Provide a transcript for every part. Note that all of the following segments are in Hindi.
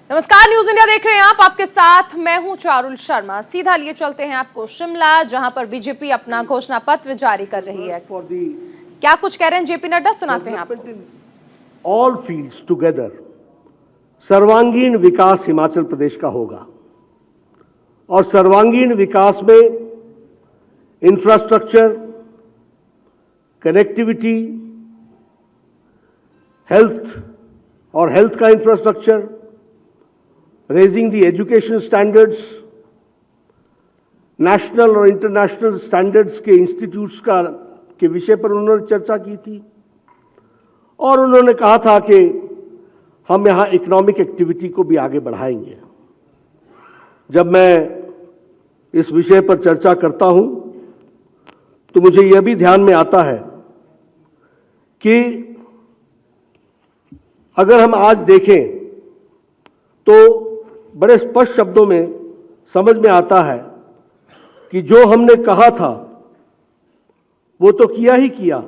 नमस्कार, न्यूज इंडिया देख रहे हैं आप। आपके साथ मैं हूं चारुल शर्मा। सीधा लिए चलते हैं आपको शिमला, जहां पर बीजेपी अपना घोषणा पत्र जारी कर रही है। क्या कुछ कह रहे हैं जेपी नड्डा, सुनाते हैं आपको। ऑल फील्ड्स टुगेदर सर्वांगीण विकास हिमाचल प्रदेश का होगा और सर्वांगीण विकास में इंफ्रास्ट्रक्चर, कनेक्टिविटी, हेल्थ और हेल्थ का infrastructure, raising the education standards, national और इंटरनेशनल स्टैंडर्ड्स के इंस्टीट्यूट्स का के विषय पर उन्होंने चर्चा की थी। और उन्होंने कहा था कि हम यहाँ इकोनॉमिक एक्टिविटी को भी आगे बढ़ाएंगे। जब मैं इस विषय पर चर्चा करता हूँ तो मुझे यह भी ध्यान में आता है कि अगर हम आज देखें तो बड़े स्पष्ट शब्दों में समझ में आता है कि जो हमने कहा था वो तो किया ही किया,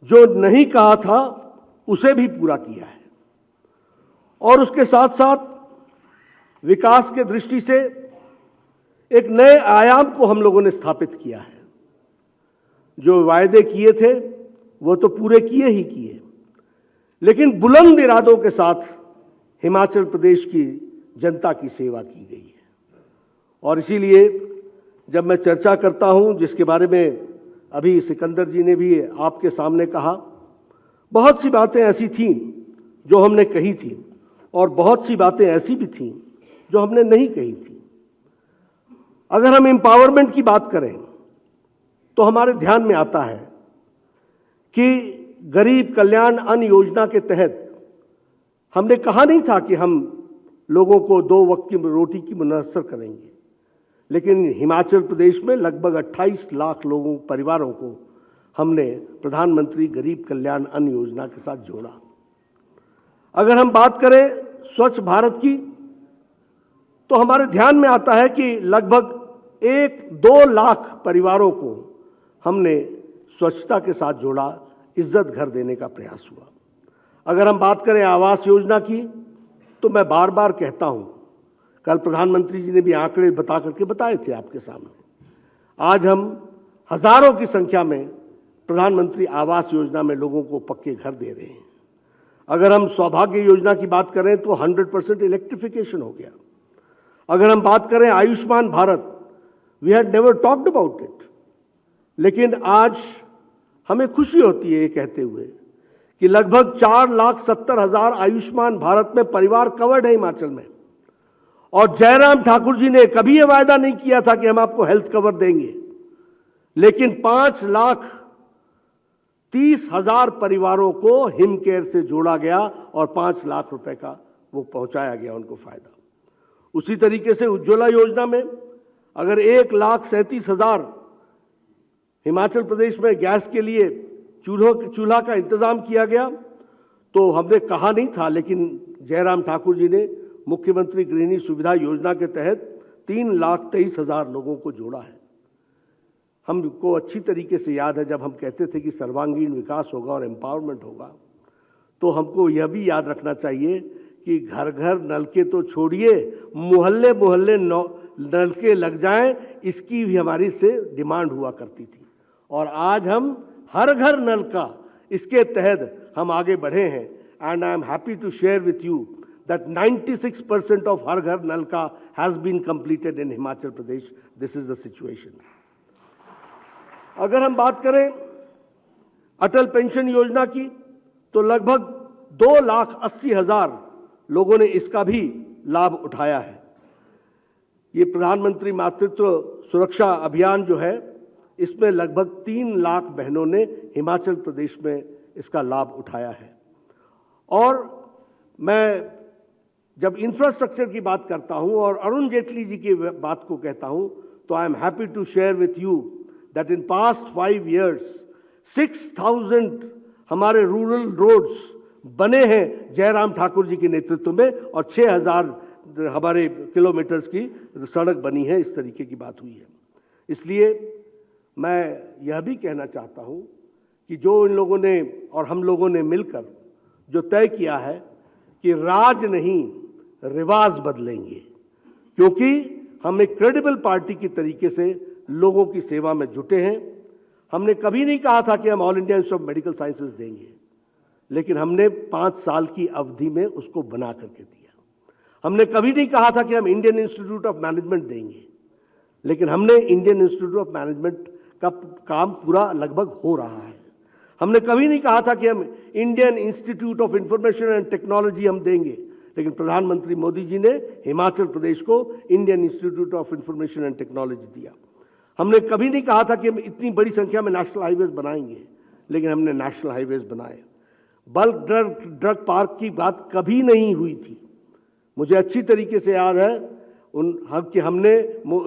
जो नहीं कहा था उसे भी पूरा किया है। और उसके साथ साथ विकास के दृष्टि से एक नए आयाम को हम लोगों ने स्थापित किया है। जो वायदे किए थे वो तो पूरे किए ही किए, लेकिन बुलंद इरादों के साथ हिमाचल प्रदेश की जनता की सेवा की गई है। और इसीलिए जब मैं चर्चा करता हूं, जिसके बारे में अभी सिकंदर जी ने भी आपके सामने कहा, बहुत सी बातें ऐसी थीं जो हमने कही थी और बहुत सी बातें ऐसी भी थीं जो हमने नहीं कही थी। अगर हम एम्पावरमेंट की बात करें तो हमारे ध्यान में आता है कि गरीब कल्याण अन्न योजना के तहत हमने कहा नहीं था कि हम लोगों को 2 वक्त की रोटी की मुयस्सर करेंगे, लेकिन हिमाचल प्रदेश में लगभग 28 लाख लोगों, परिवारों को हमने प्रधानमंत्री गरीब कल्याण अन्न योजना के साथ जोड़ा। अगर हम बात करें स्वच्छ भारत की तो हमारे ध्यान में आता है कि लगभग 1-2 लाख परिवारों को हमने स्वच्छता के साथ जोड़ा, इज्जत घर देने का प्रयास हुआ। अगर हम बात करें आवास योजना की तो मैं बार बार कहता हूं, कल प्रधानमंत्री जी ने भी आंकड़े बता करके बताए थे आपके सामने। आज हम हजारों की संख्या में प्रधानमंत्री आवास योजना में लोगों को पक्के घर दे रहे हैं। अगर हम सौभाग्य योजना की बात करें तो 100% इलेक्ट्रिफिकेशन हो गया। अगर हम बात करें Ayushman Bharat, we had never talked about it, लेकिन आज हमें खुशी होती है ये कहते हुए कि लगभग 4,70,000 आयुष्मान भारत में परिवार कवर्ड है हिमाचल में। और जयराम ठाकुर जी ने कभी यह वायदा नहीं किया था कि हम आपको हेल्थ कवर देंगे, लेकिन 5,30,000 परिवारों को हिम केयर से जोड़ा गया और 5 लाख रुपए का वो पहुंचाया गया उनको फायदा। उसी तरीके से उज्ज्वला योजना में अगर 1,37,000 हिमाचल प्रदेश में गैस के लिए चूल्हा का इंतजाम किया गया, तो हमने कहा नहीं था, लेकिन जयराम ठाकुर जी ने मुख्यमंत्री गृहिणी सुविधा योजना के तहत 3,23,000 लोगों को जोड़ा है। हमको अच्छी तरीके से याद है जब हम कहते थे कि सर्वांगीण विकास होगा और एम्पावरमेंट होगा, तो हमको यह भी याद रखना चाहिए कि घर घर नलके तो छोड़िए, मोहल्ले मोहल्ले नलके लग जाएं, इसकी भी हमारी से डिमांड हुआ करती थी। और आज हम हर घर नल का, इसके तहत हम आगे बढ़े हैं। And I am happy to share with you that 96% of हर घर नल का हैज बीन कंप्लीटेड इन Himachal Pradesh. This is the situation. अगर हम बात करें अटल पेंशन योजना की तो लगभग 2,80,000 लोगों ने इसका भी लाभ उठाया है। ये प्रधानमंत्री मातृत्व सुरक्षा अभियान जो है, इसमें लगभग 3 लाख बहनों ने हिमाचल प्रदेश में इसका लाभ उठाया है। और मैं जब इंफ्रास्ट्रक्चर की बात करता हूं और अरुण जेटली जी की बात को कहता हूं, तो I am happy to share with you that in past 5 years 6,000 हमारे रूरल रोड्स बने हैं जयराम ठाकुर जी के नेतृत्व में, और 6,000 हमारे किलोमीटर्स की सड़क बनी है। इस तरीके की बात हुई है। इसलिए मैं यह भी कहना चाहता हूं कि जो इन लोगों ने और हम लोगों ने मिलकर जो तय किया है कि राज नहीं रिवाज बदलेंगे, क्योंकि हम एक क्रेडिबल पार्टी की तरीके से लोगों की सेवा में जुटे हैं। हमने कभी नहीं कहा था कि हम all India institute of medical sciences देंगे, लेकिन हमने 5 साल की अवधि में उसको बना करके दिया। हमने कभी नहीं कहा था कि हम इंडियन इंस्टीट्यूट ऑफ मैनेजमेंट देंगे, लेकिन हमने इंडियन इंस्टीट्यूट ऑफ मैनेजमेंट का काम पूरा लगभग हो रहा है। हमने कभी नहीं कहा था कि हम Indian institute of information and technology हम देंगे, लेकिन प्रधानमंत्री मोदी जी ने हिमाचल प्रदेश को Indian institute of information and technology दिया। हमने कभी नहीं कहा था कि हम इतनी बड़ी संख्या में नेशनल हाईवेज बनाएंगे, लेकिन हमने नेशनल हाईवेज बनाए। बल्क ड्रग पार्क की बात कभी नहीं हुई थी। मुझे अच्छी तरीके से याद है कि हमने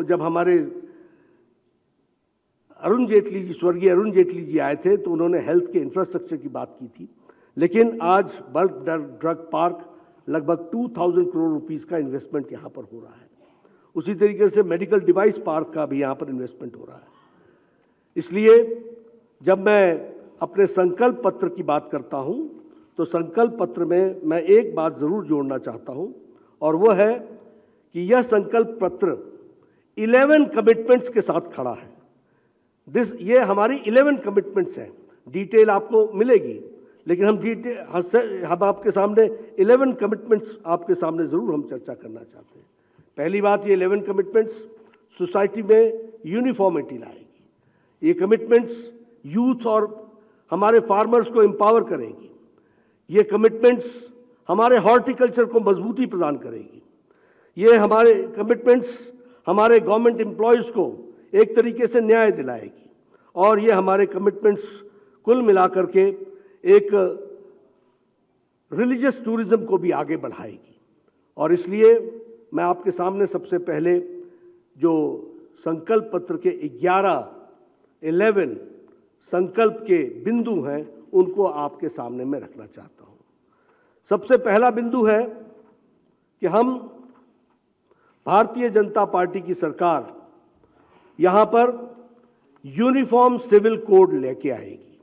जब हमारे अरुण जेटली जी, स्वर्गीय अरुण जेटली जी आए थे, तो उन्होंने हेल्थ के इंफ्रास्ट्रक्चर की बात की थी। लेकिन आज बल्क ड्रग पार्क लगभग 2000 करोड़ रुपीस का इन्वेस्टमेंट यहाँ पर हो रहा है। उसी तरीके से मेडिकल डिवाइस पार्क का भी यहाँ पर इन्वेस्टमेंट हो रहा है। इसलिए जब मैं अपने संकल्प पत्र की बात करता हूँ, तो संकल्प पत्र में मैं एक बात जरूर जोड़ना चाहता हूँ, और वो है कि यह संकल्प पत्र 11 कमिटमेंट्स के साथ खड़ा है। ये हमारी 11 कमिटमेंट्स हैं। डिटेल आपको मिलेगी, लेकिन हम आपके सामने 11 कमिटमेंट्स आपके सामने जरूर हम चर्चा करना चाहते हैं। पहली बात, ये 11 कमिटमेंट्स सोसाइटी में यूनिफॉर्मिटी लाएगी। ये कमिटमेंट्स यूथ और हमारे फार्मर्स को एम्पावर करेगी। ये कमिटमेंट्स हमारे हॉर्टिकल्चर को मजबूती प्रदान करेगी। ये हमारे कमिटमेंट्स हमारे गवर्नमेंट एम्प्लॉयज़ को एक तरीके से न्याय दिलाएगी, और ये हमारे कमिटमेंट्स कुल मिलाकर के एक रिलीजियस टूरिज्म को भी आगे बढ़ाएगी। और इसलिए मैं आपके सामने सबसे पहले जो संकल्प पत्र के 11 संकल्प के बिंदु हैं, उनको आपके सामने मैं रखना चाहता हूं। सबसे पहला बिंदु है कि हम भारतीय जनता पार्टी की सरकार यहां पर यूनिफॉर्म सिविल कोड लेके आएगी,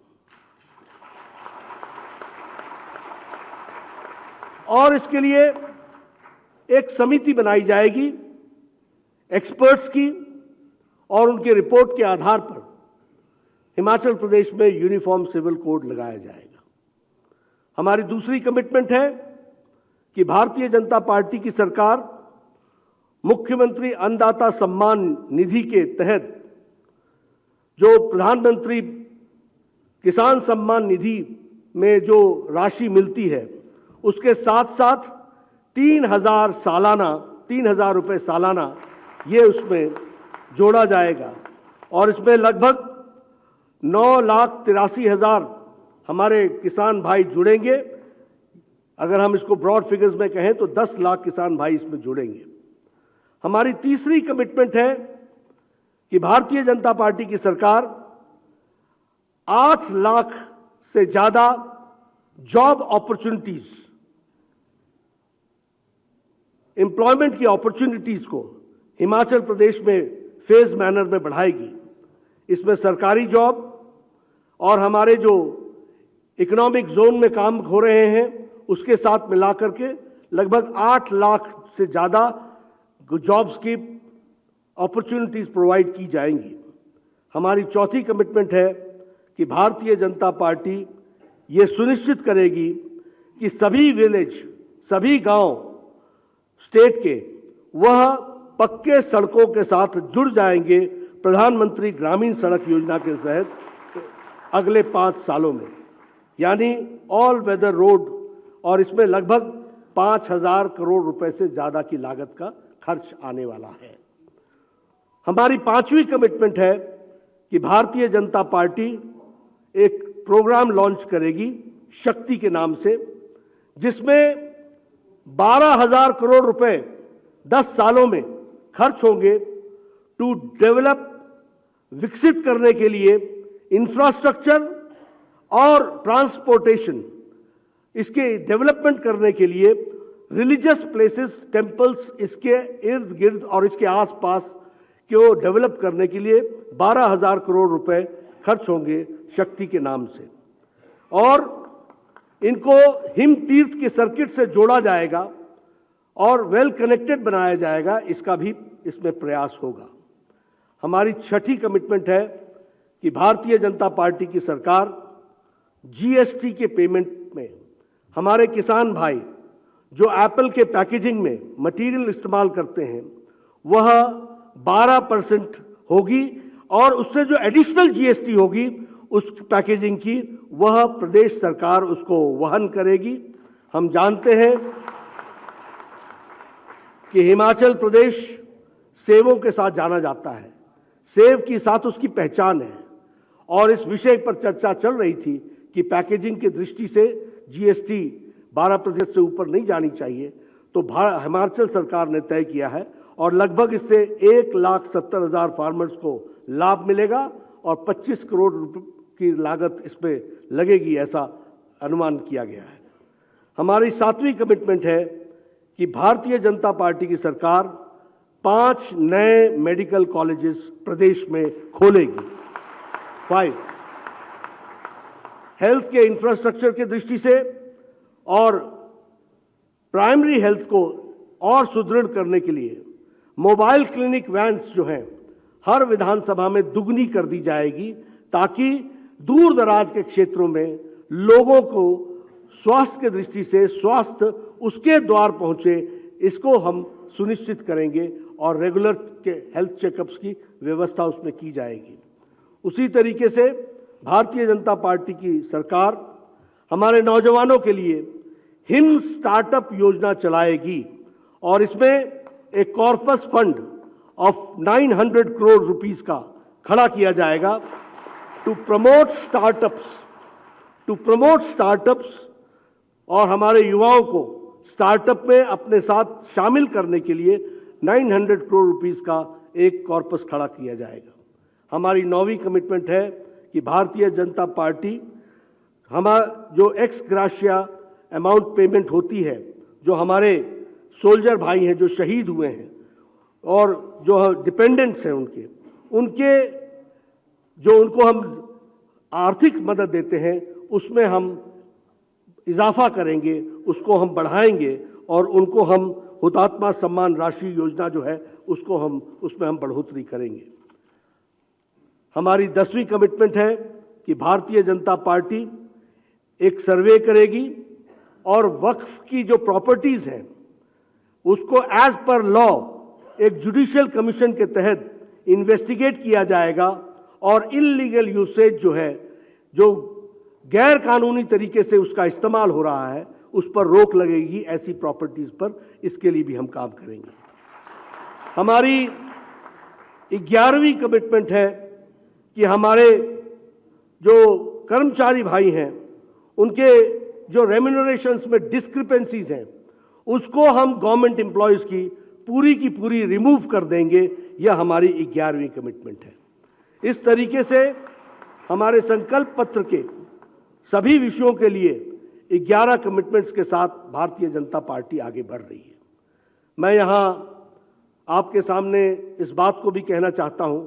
और इसके लिए एक समिति बनाई जाएगी एक्सपर्ट्स की, और उनके रिपोर्ट के आधार पर हिमाचल प्रदेश में यूनिफॉर्म सिविल कोड लगाया जाएगा। हमारी दूसरी कमिटमेंट है कि भारतीय जनता पार्टी की सरकार मुख्यमंत्री अन्नदाता सम्मान निधि के तहत जो प्रधानमंत्री किसान सम्मान निधि में जो राशि मिलती है, उसके साथ साथ 3,000 रुपये सालाना ये उसमें जोड़ा जाएगा, और इसमें लगभग 9,83,000 हमारे किसान भाई जुड़ेंगे। अगर हम इसको ब्रॉड फिगर्स में कहें तो 10 लाख किसान भाई इसमें जुड़ेंगे। हमारी तीसरी कमिटमेंट है कि भारतीय जनता पार्टी की सरकार 8 लाख से ज्यादा जॉब अपॉर्चुनिटीज, एम्प्लॉयमेंट की अपॉर्चुनिटीज को हिमाचल प्रदेश में फेज मैनर में बढ़ाएगी। इसमें सरकारी जॉब और हमारे जो इकोनॉमिक जोन में काम हो रहे हैं उसके साथ मिलाकर के लगभग 8 लाख से ज़्यादा जॉब्स की अपॉर्चुनिटीज प्रोवाइड की जाएंगी। हमारी चौथी कमिटमेंट है कि भारतीय जनता पार्टी ये सुनिश्चित करेगी कि सभी विलेज, सभी गांव स्टेट के वह पक्के सड़कों के साथ जुड़ जाएंगे प्रधानमंत्री ग्रामीण सड़क योजना के तहत अगले 5 सालों में, यानी ऑल वेदर रोड, और इसमें लगभग 5,000 करोड़ रुपए से ज़्यादा की लागत का खर्च आने वाला है। हमारी 5वीं कमिटमेंट है कि भारतीय जनता पार्टी एक प्रोग्राम लॉन्च करेगी शक्ति के नाम से, जिसमें 12,000 करोड़ रुपए 10 सालों में खर्च होंगे टू डेवलप, विकसित करने के लिए इंफ्रास्ट्रक्चर और ट्रांसपोर्टेशन, इसके डेवलपमेंट करने के लिए रिलीजियस प्लेसेस, टेम्पल्स, इसके इर्द गिर्द और इसके आसपास को डेवलप करने के लिए 12,000 करोड़ रुपए खर्च होंगे शक्ति के नाम से, और इनको हिम तीर्थ के सर्किट से जोड़ा जाएगा, और वेल कनेक्टेड बनाया जाएगा, इसका भी इसमें प्रयास होगा। हमारी छठी कमिटमेंट है कि भारतीय जनता पार्टी की सरकार जीएसटी के पेमेंट में हमारे किसान भाई जो एप्पल के पैकेजिंग में मटेरियल इस्तेमाल करते हैं वह 12% होगी, और उससे जो एडिशनल जीएसटी होगी उस पैकेजिंग की वह प्रदेश सरकार उसको वहन करेगी। हम जानते हैं कि हिमाचल प्रदेश सेवों के साथ जाना जाता है, सेव के साथ उसकी पहचान है, और इस विषय पर चर्चा चल रही थी कि पैकेजिंग की दृष्टि से जीएसटी 12% से ऊपर नहीं जानी चाहिए। तो हिमाचल सरकार ने तय किया है और लगभग इससे 1,70,000 फार्मर्स को लाभ मिलेगा और 25 करोड़ रुपए की लागत इस पे लगेगी, ऐसा अनुमान किया गया है। हमारी 7वीं कमिटमेंट है कि भारतीय जनता पार्टी की सरकार 5 नए मेडिकल कॉलेजेस प्रदेश में खोलेगी। 5 हेल्थ के इंफ्रास्ट्रक्चर की दृष्टि से और प्राइमरी हेल्थ को और सुदृढ़ करने के लिए मोबाइल क्लिनिक वैन्स जो हैं हर विधानसभा में दुगनी कर दी जाएगी, ताकि दूर दराज के क्षेत्रों में लोगों को स्वास्थ्य की दृष्टि से स्वास्थ्य उसके द्वार पहुंचे, इसको हम सुनिश्चित करेंगे और रेगुलर के हेल्थ चेकअप्स की व्यवस्था उसमें की जाएगी। उसी तरीके से भारतीय जनता पार्टी की सरकार हमारे नौजवानों के लिए हिम स्टार्टअप योजना चलाएगी और इसमें एक corpus fund of 900 crore rupees का खड़ा किया जाएगा टू प्रमोट स्टार्टअप्स और हमारे युवाओं को स्टार्टअप में अपने साथ शामिल करने के लिए 900 करोड़ रुपीस का एक कॉर्पस खड़ा किया जाएगा। हमारी 9वीं कमिटमेंट है कि भारतीय जनता पार्टी जो एक्स ग्राशिया अमाउंट पेमेंट होती है, जो हमारे सोल्जर भाई हैं जो शहीद हुए हैं और जो डिपेंडेंट्स हैं उनके जो उनको हम आर्थिक मदद देते हैं उसमें हम इजाफा करेंगे, उसको हम बढ़ाएंगे और उनको हम हुतात्मा सम्मान राशि योजना जो है उसमें हम बढ़ोतरी करेंगे। हमारी 10वीं कमिटमेंट है कि भारतीय जनता पार्टी एक सर्वे करेगी और वक्फ की जो प्रॉपर्टीज हैं उसको एज पर लॉ एक जुडिशियल कमीशन के तहत इन्वेस्टिगेट किया जाएगा और इल्लीगल यूसेज जो है, जो गैर कानूनी तरीके से उसका इस्तेमाल हो रहा है, उस पर रोक लगेगी ऐसी प्रॉपर्टीज पर। इसके लिए भी हम काम करेंगे। हमारी 11वीं कमिटमेंट है कि हमारे जो कर्मचारी भाई हैं उनके जो रेम्यूनरेशंस में डिस्क्रिपेंसीज हैं उसको हम गवर्नमेंट एम्प्लॉयज की पूरी रिमूव कर देंगे। यह हमारी 11वीं कमिटमेंट है। इस तरीके से हमारे संकल्प पत्र के सभी विषयों के लिए 11 कमिटमेंट्स के साथ भारतीय जनता पार्टी आगे बढ़ रही है। मैं यहाँ आपके सामने इस बात को भी कहना चाहता हूँ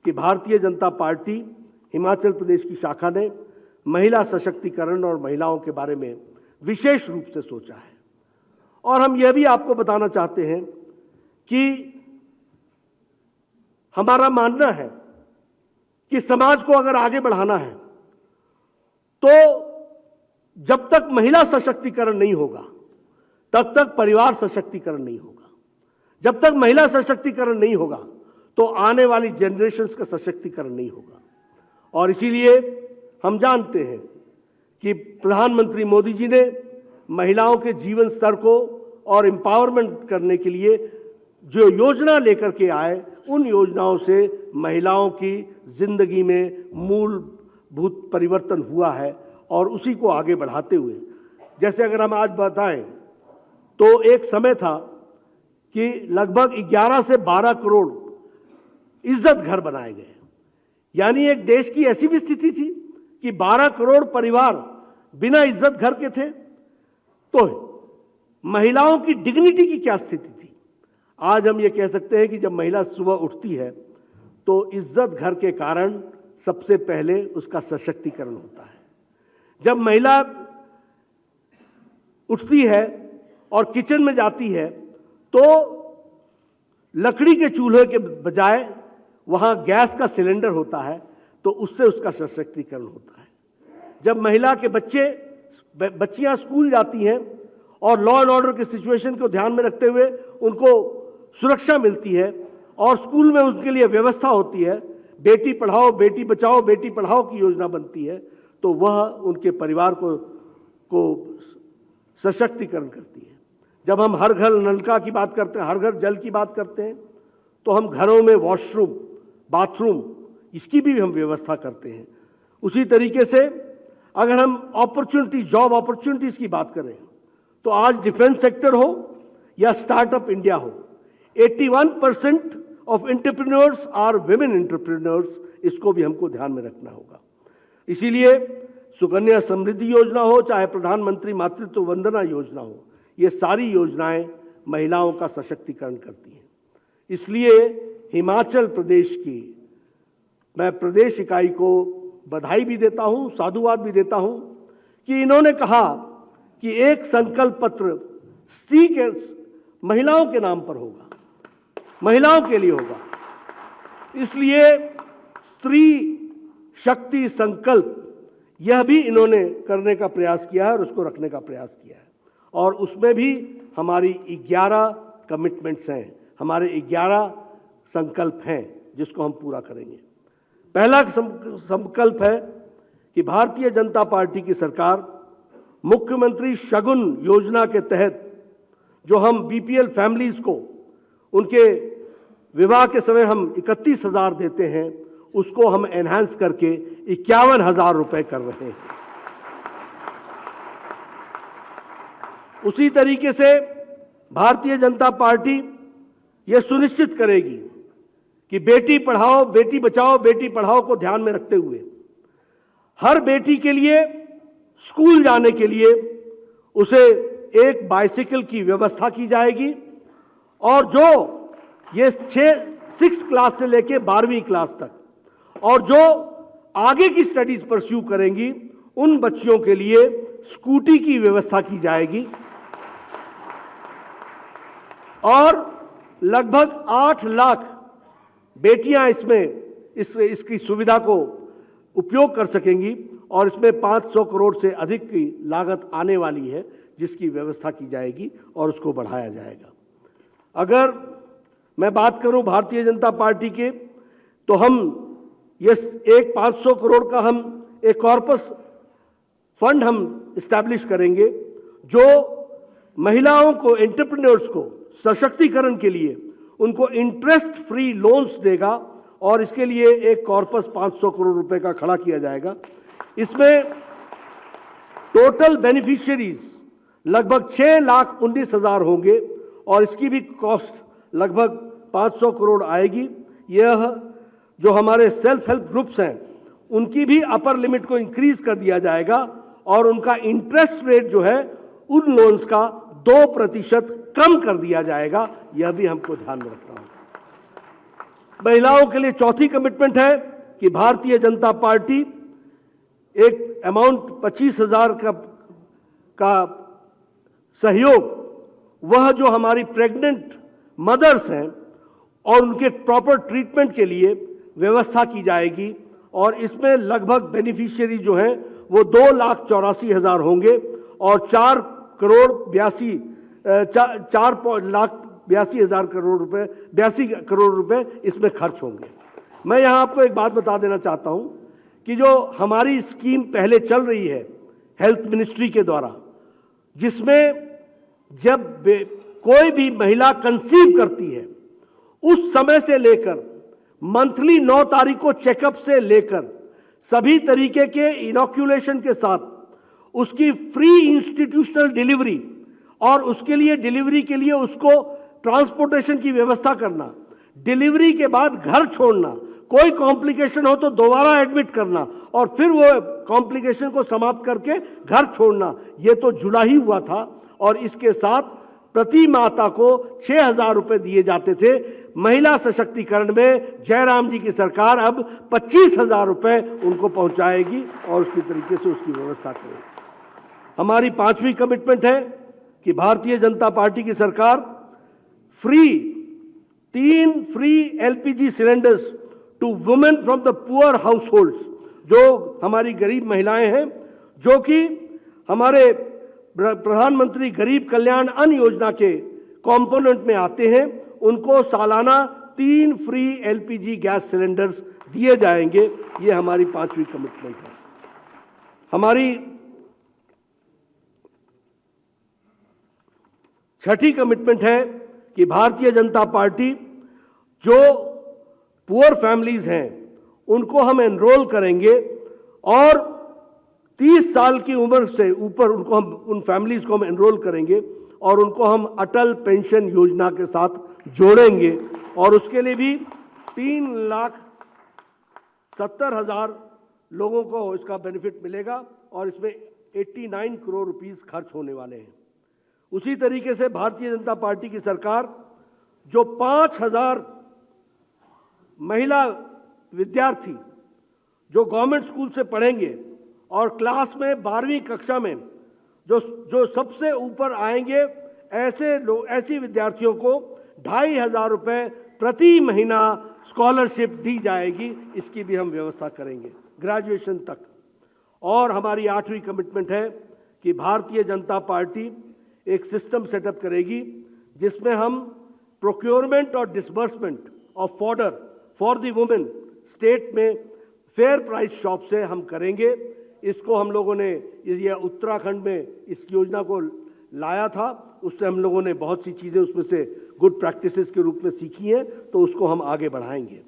कि भारतीय जनता पार्टी हिमाचल प्रदेश की शाखा ने महिला सशक्तिकरण और महिलाओं के बारे में विशेष रूप से सोचा है। और हम यह भी आपको बताना चाहते हैं कि हमारा मानना है कि समाज को अगर आगे बढ़ाना है तो जब तक महिला सशक्तिकरण नहीं होगा तब तक परिवार सशक्तिकरण नहीं होगा। जब तक महिला सशक्तिकरण नहीं होगा तो आने वाली जनरेशन्स का सशक्तिकरण नहीं होगा। और इसीलिए हम जानते हैं कि प्रधानमंत्री मोदी जी ने महिलाओं के जीवन स्तर को और एम्पावरमेंट करने के लिए जो योजना लेकर के आए, उन योजनाओं से महिलाओं की जिंदगी में मूलभूत परिवर्तन हुआ है और उसी को आगे बढ़ाते हुए, जैसे अगर हम आज बताएं तो एक समय था कि लगभग 11 से 12 करोड़ इज्जत घर बनाए गए। यानी एक देश की ऐसी भी स्थिति थी कि 12 करोड़ परिवार बिना इज्जत घर के थे। तो महिलाओं की डिग्निटी की क्या स्थिति थी? आज हम ये कह सकते हैं कि जब महिला सुबह उठती है तो इज्जत घर के कारण सबसे पहले उसका सशक्तिकरण होता है। जब महिला उठती है और किचन में जाती है तो लकड़ी के चूल्हे के बजाय वहां गैस का सिलेंडर होता है, तो उससे उसका सशक्तिकरण होता है। जब महिला के बच्चियां स्कूल जाती हैं और लॉ एंड ऑर्डर की सिचुएशन को ध्यान में रखते हुए उनको सुरक्षा मिलती है और स्कूल में उनके लिए व्यवस्था होती है, बेटी पढ़ाओ बेटी बचाओ बेटी पढ़ाओ की योजना बनती है, तो वह उनके परिवार को सशक्तिकरण करती है। जब हम हर घर नलका की बात करते हैं, हर घर जल की बात करते हैं, तो हम घरों में वॉशरूम बाथरूम इसकी भी हम व्यवस्था करते हैं। उसी तरीके से अगर हम जॉब अपॉर्चुनिटीज की बात करें, तो आज डिफेंस सेक्टर हो या स्टार्टअप इंडिया हो, 81% of entrepreneurs are women entrepreneurs, इसको भी हमको ध्यान में रखना होगा। इसीलिए सुकन्या समृद्धि योजना हो, चाहे प्रधानमंत्री मातृत्व वंदना योजना हो, ये सारी योजनाएं महिलाओं का सशक्तिकरण करती हैं। इसलिए हिमाचल प्रदेश की मैं प्रदेश इकाई को बधाई भी देता हूं, साधुवाद भी देता हूं कि इन्होंने कहा कि एक संकल्प पत्र स्त्री के महिलाओं के नाम पर होगा, महिलाओं के लिए होगा। इसलिए स्त्री शक्ति संकल्प यह भी इन्होंने करने का प्रयास किया है और उसको रखने का प्रयास किया है, और उसमें भी हमारी 11 कमिटमेंट्स हैं, हमारे 11 संकल्प हैं जिसको हम पूरा करेंगे। पहला संकल्प है कि भारतीय जनता पार्टी की सरकार मुख्यमंत्री शगुन योजना के तहत जो हम बीपीएल फैमिलीज को उनके विवाह के समय हम 31,000 देते हैं, उसको हम एनहांस करके 51,000 रुपए कर रहे हैं। उसी तरीके से भारतीय जनता पार्टी यह सुनिश्चित करेगी कि बेटी पढ़ाओ बेटी बचाओ बेटी पढ़ाओ को ध्यान में रखते हुए हर बेटी के लिए स्कूल जाने के लिए उसे एक बाइसिकल की व्यवस्था की जाएगी, और जो ये 6 क्लास से लेके 12वीं क्लास तक और जो आगे की स्टडीज परस्यू करेंगी उन बच्चियों के लिए स्कूटी की व्यवस्था की जाएगी, और लगभग 8 लाख बेटियां इसकी सुविधा को उपयोग कर सकेंगी, और इसमें 500 करोड़ से अधिक की लागत आने वाली है जिसकी व्यवस्था की जाएगी और उसको बढ़ाया जाएगा। अगर मैं बात करूं भारतीय जनता पार्टी के, तो हम ये एक 500 करोड़ का हम एक कॉर्पस फंड हम इस्टेब्लिश करेंगे जो महिलाओं को, एंटरप्रेन्योर्स को सशक्तिकरण के लिए उनको इंटरेस्ट फ्री लोन्स देगा, और इसके लिए एक कॉर्पस 500 करोड़ रुपए का खड़ा किया जाएगा। इसमें टोटल बेनिफिशियरीज लगभग 6,19,000 होंगे और इसकी भी कॉस्ट लगभग 500 करोड़ आएगी। यह जो हमारे सेल्फ हेल्प ग्रुप्स हैं उनकी भी अपर लिमिट को इंक्रीज कर दिया जाएगा, और उनका इंटरेस्ट रेट जो है उन लोन्स का 2% कम कर दिया जाएगा। यह भी हमको ध्यान में रखना होगा। महिलाओं के लिए चौथी कमिटमेंट है कि भारतीय जनता पार्टी एक अमाउंट 25,000 का सहयोग, वह जो हमारी प्रेग्नेंट मदर्स हैं और उनके प्रॉपर ट्रीटमेंट के लिए व्यवस्था की जाएगी, और इसमें लगभग बेनिफिशियरी जो हैं वो 2,84,000 होंगे, और 4,82,000 करोड़ रुपए 82 करोड़ रुपए इसमें खर्च होंगे। मैं यहां आपको एक बात बता देना चाहता हूं कि जो हमारी स्कीम पहले चल रही है हेल्थ मिनिस्ट्री के द्वारा, जिसमें जब कोई भी महिला कंसीव करती है उस समय से लेकर मंथली 9 तारीख को चेकअप से लेकर सभी तरीके के इनॉक्यूलेशन के साथ उसकी फ्री इंस्टीट्यूशनल डिलीवरी, और उसके लिए डिलीवरी के लिए उसको ट्रांसपोर्टेशन की व्यवस्था करना, डिलीवरी के बाद घर छोड़ना, कोई कॉम्प्लिकेशन हो तो दोबारा एडमिट करना और फिर वो कॉम्प्लिकेशन को समाप्त करके घर छोड़ना, ये तो जुड़ा ही हुआ था। और इसके साथ प्रति माता को 6,000 रुपए दिए जाते थे। महिला सशक्तिकरण में जयराम जी की सरकार अब 25,000 रुपए उनको पहुंचाएगी और उसकी तरीके से उसकी व्यवस्था करेगी। हमारी 5वीं कमिटमेंट है कि भारतीय जनता पार्टी की सरकार 3 free LPG cylinders to women from the poor households, जो हमारी गरीब महिलाएं हैं, जो कि हमारे प्रधानमंत्री गरीब कल्याण अन्न योजना के कंपोनेंट में आते हैं, उनको सालाना 3 फ्री एलपीजी गैस सिलेंडर्स दिए जाएंगे। ये हमारी 5वीं कमिटमेंट है। हमारी 6ठी कमिटमेंट है कि भारतीय जनता पार्टी जो पुअर फैमिलीज हैं उनको हम एनरोल करेंगे और 30 साल की उम्र से ऊपर उनको हम उन फैमिलीज को हम एनरोल करेंगे और उनको हम अटल पेंशन योजना के साथ जोड़ेंगे और उसके लिए भी 3,70,000 लोगों को इसका बेनिफिट मिलेगा और इसमें 89 करोड़ रुपीस खर्च होने वाले हैं। उसी तरीके से भारतीय जनता पार्टी की सरकार जो 5,000 महिला विद्यार्थी जो गवर्नमेंट स्कूल से पढ़ेंगे और क्लास में 12वीं कक्षा में जो सबसे ऊपर आएंगे, ऐसी विद्यार्थियों को 2,500 रुपए प्रति महीना स्कॉलरशिप दी जाएगी। इसकी भी हम व्यवस्था करेंगे ग्रेजुएशन तक। और हमारी 8वीं कमिटमेंट है कि भारतीय जनता पार्टी एक सिस्टम सेटअप करेगी जिसमें हम प्रोक्योरमेंट और disbursement of fodder for the women state में फेयर प्राइस शॉप से हम करेंगे। इसको हम लोगों ने ये उत्तराखंड में इस योजना को लाया था, उससे हम लोगों ने बहुत सी चीज़ें उसमें से गुड प्रैक्टिसेस के रूप में सीखी हैं, तो उसको हम आगे बढ़ाएंगे।